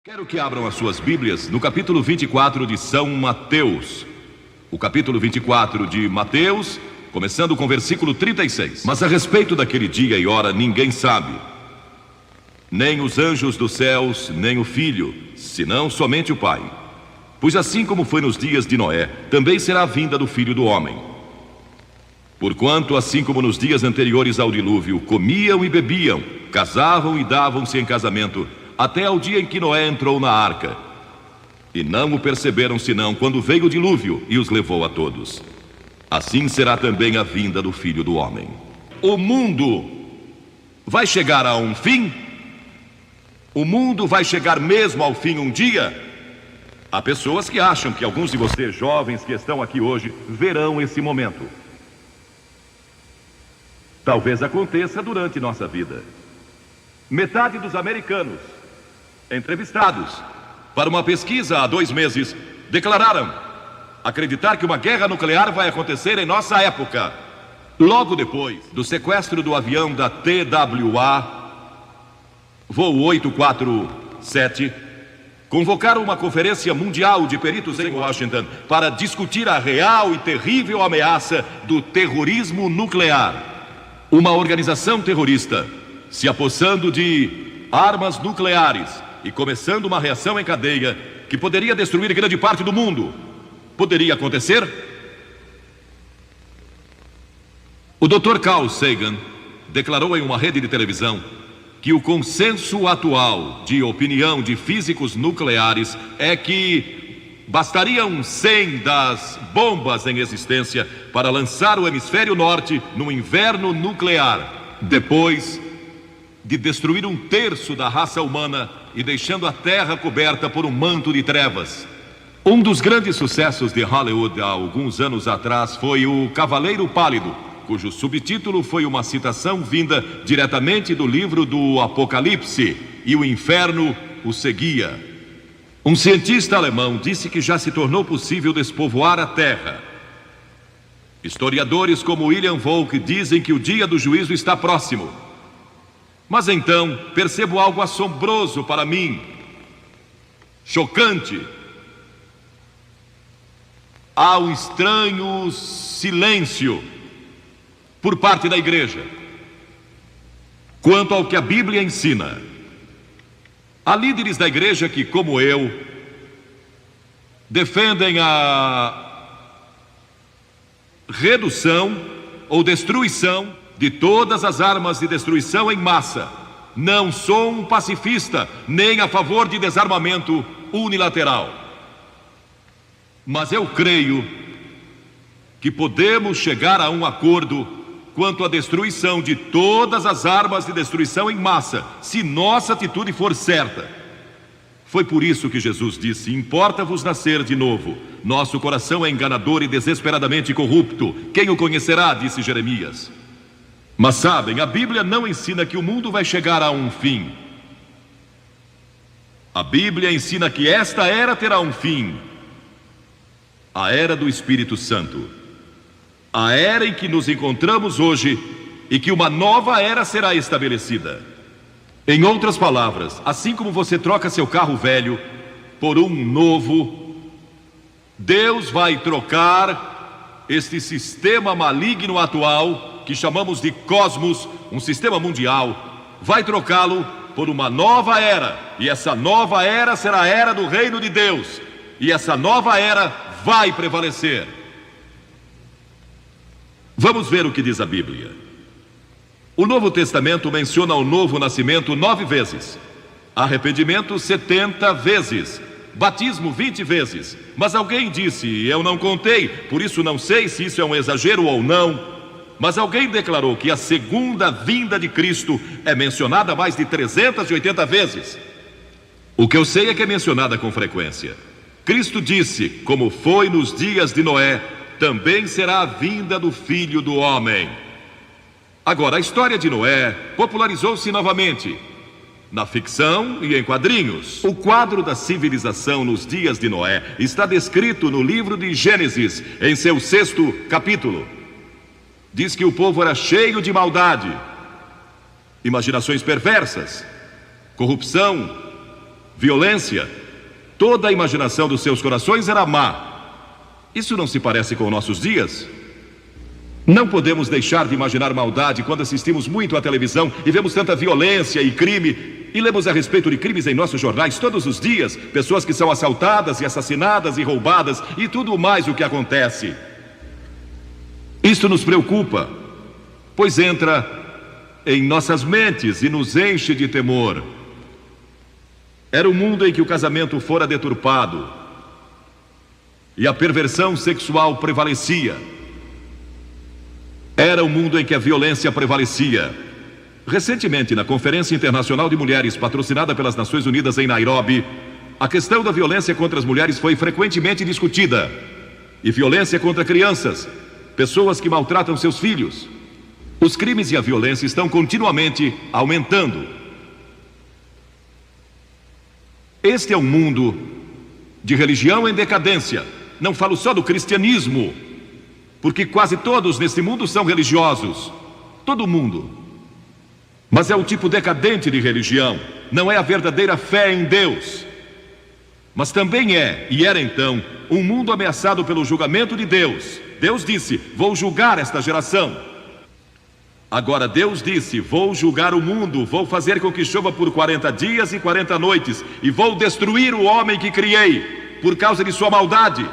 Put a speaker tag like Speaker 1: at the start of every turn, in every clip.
Speaker 1: Quero que abram as suas Bíblias no capítulo 24 de São Mateus. O capítulo 24 de Mateus, começando com o versículo 36. Mas a respeito daquele dia e hora ninguém sabe, nem os anjos dos céus, nem o Filho, senão somente o Pai. Pois assim como foi nos dias de Noé, também será a vinda do Filho do Homem. Porquanto, assim como nos dias anteriores ao dilúvio, comiam e bebiam, casavam e davam-se em casamento, até ao dia em que Noé entrou na arca. E não o perceberam senão quando veio o dilúvio e os levou a todos. Assim será também a vinda do Filho do Homem. O mundo vai chegar a um fim? O mundo vai chegar mesmo ao fim um dia? Há pessoas que acham que alguns de vocês jovens que estão aqui hoje verão esse momento. Talvez aconteça durante nossa vida. Metade dos americanos entrevistados para uma pesquisa há 2 meses declararam acreditar que uma guerra nuclear vai acontecer em nossa época. Logo depois do sequestro do avião da TWA, voo 847, convocaram uma conferência mundial de peritos em Washington para discutir a real e terrível ameaça do terrorismo nuclear. Uma organização terrorista se apossando de armas nucleares e começando uma reação em cadeia que poderia destruir grande parte do mundo. Poderia acontecer? O Dr. Carl Sagan declarou em uma rede de televisão que o consenso atual de opinião de físicos nucleares é que bastariam 100 das bombas em existência para lançar o hemisfério norte no inverno nuclear, depois de destruir 1/3 da raça humana e deixando a Terra coberta por um manto de trevas. Um dos grandes sucessos de Hollywood há alguns anos atrás foi O Cavaleiro Pálido, cujo subtítulo foi uma citação vinda diretamente do livro do Apocalipse, e o inferno o seguia. Um cientista alemão disse que já se tornou possível despovoar a Terra. Historiadores como William Volk dizem que o dia do juízo está próximo. Mas então percebo algo assombroso para mim, chocante. Há um estranho silêncio por parte da igreja quanto ao que a Bíblia ensina. Há líderes da igreja que, como eu, defendem a redução ou destruição de todas as armas de destruição em massa. Não sou um pacifista, nem a favor de desarmamento unilateral. Mas eu creio que podemos chegar a um acordo quanto à destruição de todas as armas de destruição em massa, se nossa atitude for certa. Foi por isso que Jesus disse: importa-vos nascer de novo. Nosso coração é enganador e desesperadamente corrupto. Quem o conhecerá? Disse Jeremias. Mas sabem, a Bíblia não ensina que o mundo vai chegar a um fim. A Bíblia ensina que esta era terá um fim. A era do Espírito Santo. A era em que nos encontramos hoje e que uma nova era será estabelecida. Em outras palavras, assim como você troca seu carro velho por um novo, Deus vai trocar este sistema maligno atual que chamamos de cosmos, um sistema mundial, vai trocá-lo por uma nova era, e essa nova era será a era do reino de Deus, e essa nova era vai prevalecer. Vamos ver o que diz a Bíblia. O Novo Testamento menciona o novo nascimento 9 vezes, arrependimento 70 vezes, batismo 20 vezes, mas alguém disse, eu não contei, por isso não sei se isso é um exagero ou não. Mas alguém declarou que a segunda vinda de Cristo é mencionada mais de 380 vezes. O que eu sei é que é mencionada com frequência. Cristo disse, como foi nos dias de Noé, também será a vinda do Filho do Homem. Agora, a história de Noé popularizou-se novamente na ficção e em quadrinhos. O quadro da civilização nos dias de Noé está descrito no livro de Gênesis, em seu 6º capítulo. Diz que o povo era cheio de maldade, imaginações perversas, corrupção, violência. Toda a imaginação dos seus corações era má. Isso não se parece com nossos dias? Não podemos deixar de imaginar maldade quando assistimos muito à televisão e vemos tanta violência e crime, e lemos a respeito de crimes em nossos jornais todos os dias, pessoas que são assaltadas e assassinadas e roubadas e tudo mais o que acontece. Isto nos preocupa, pois entra em nossas mentes e nos enche de temor. Era um mundo em que o casamento fora deturpado e a perversão sexual prevalecia. Era um mundo em que a violência prevalecia. Recentemente, na Conferência Internacional de Mulheres, patrocinada pelas Nações Unidas em Nairobi, a questão da violência contra as mulheres foi frequentemente discutida. E violência contra crianças, pessoas que maltratam seus filhos. Os crimes e a violência estão continuamente aumentando. Este é um mundo de religião em decadência. Não falo só do cristianismo, porque quase todos neste mundo são religiosos. Todo mundo. Mas é um tipo decadente de religião. Não é a verdadeira fé em Deus. Mas também é, e era então, um mundo ameaçado pelo julgamento de Deus. Deus disse: vou julgar esta geração. Agora Deus disse: vou julgar o mundo, vou fazer com que chova por 40 dias e 40 noites, e vou destruir o homem que criei, por causa de sua maldade.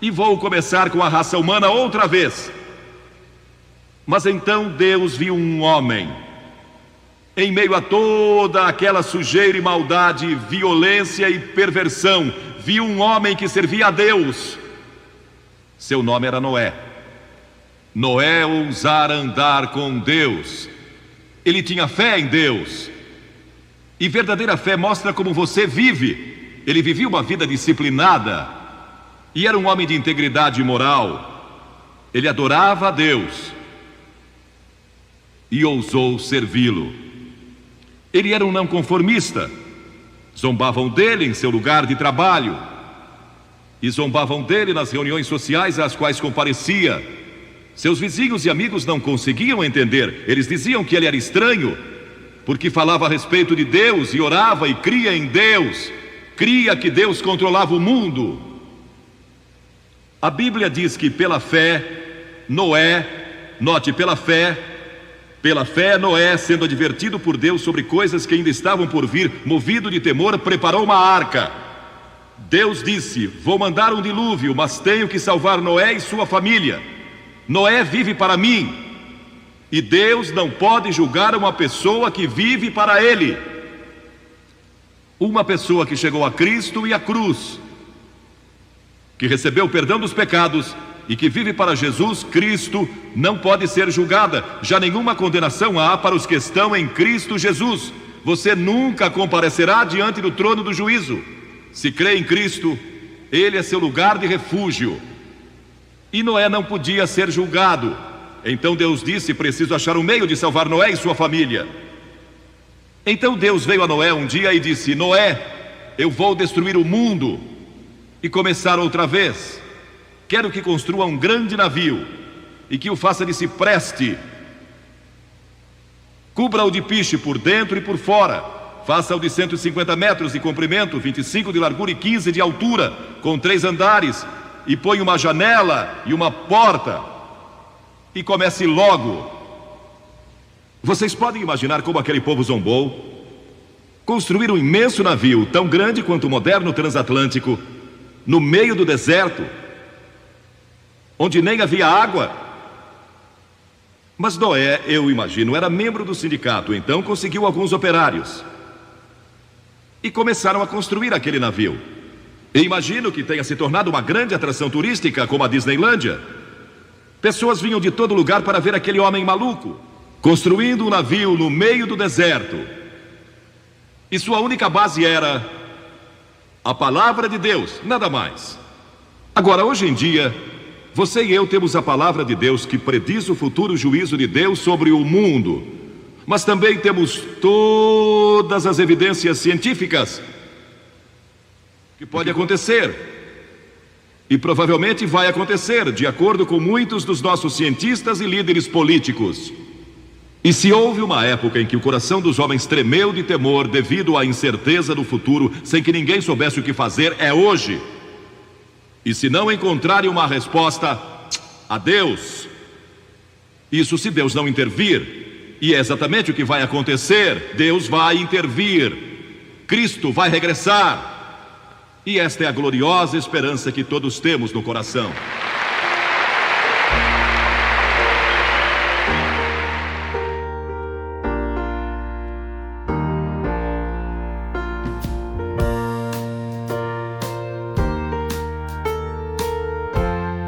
Speaker 1: E vou começar com a raça humana outra vez. Mas então Deus viu um homem, em meio a toda aquela sujeira e maldade, violência e perversão, viu um homem que servia a Deus. Seu nome era Noé. Noé ousara andar com Deus. Ele tinha fé em Deus. E verdadeira fé mostra como você vive. Ele vivia uma vida disciplinada e era um homem de integridade moral. Ele adorava a Deus e ousou servi-lo. Ele era um não conformista. Zombavam dele em seu lugar de trabalho e zombavam dele nas reuniões sociais às quais comparecia. Seus vizinhos e amigos não conseguiam entender. Eles diziam que ele era estranho, porque falava a respeito de Deus e orava e cria em Deus. Cria que Deus controlava o mundo. A Bíblia diz que pela fé, Noé, note, pela fé Noé, sendo advertido por Deus sobre coisas que ainda estavam por vir, movido de temor, preparou uma arca. Deus disse: vou mandar um dilúvio, mas tenho que salvar Noé e sua família. Noé vive para mim, e Deus não pode julgar uma pessoa que vive para Ele. Uma pessoa que chegou a Cristo e à cruz, que recebeu o perdão dos pecados e que vive para Jesus Cristo, não pode ser julgada. Já nenhuma condenação há para os que estão em Cristo Jesus. Você nunca comparecerá diante do trono do juízo. Se crê em Cristo, Ele é seu lugar de refúgio. E Noé não podia ser julgado. Então Deus disse: preciso achar um meio de salvar Noé e sua família. Então Deus veio a Noé um dia e disse: Noé, eu vou destruir o mundo e começar outra vez. Quero que construa um grande navio e que o faça de cipreste. Cubra-o de piche por dentro e por fora. Faça-o de 150 metros de comprimento, 25 de largura e 15 de altura, com 3 andares, e põe uma janela e uma porta. E comece logo. Vocês podem imaginar como aquele povo zombou? Construir um imenso navio, tão grande quanto o moderno transatlântico, no meio do deserto, onde nem havia água. Mas Noé, eu imagino, era membro do sindicato, então conseguiu alguns operários e começaram a construir aquele navio. E imagino que tenha se tornado uma grande atração turística, como a Disneylândia. Pessoas vinham de todo lugar para ver aquele homem maluco construindo um navio no meio do deserto. E sua única base era a palavra de Deus, nada mais. Agora, hoje em dia, você e eu temos a palavra de Deus que prediz o futuro juízo de Deus sobre o mundo. Mas também temos todas as evidências científicas que pode acontecer. E provavelmente vai acontecer, de acordo com muitos dos nossos cientistas e líderes políticos. E se houve uma época em que o coração dos homens tremeu de temor devido à incerteza do futuro, sem que ninguém soubesse o que fazer, é hoje. E se não encontrarem uma resposta, adeus. Isso se Deus não intervir. E é exatamente o que vai acontecer. Deus vai intervir. Cristo vai regressar. E esta é a gloriosa esperança que todos temos no coração.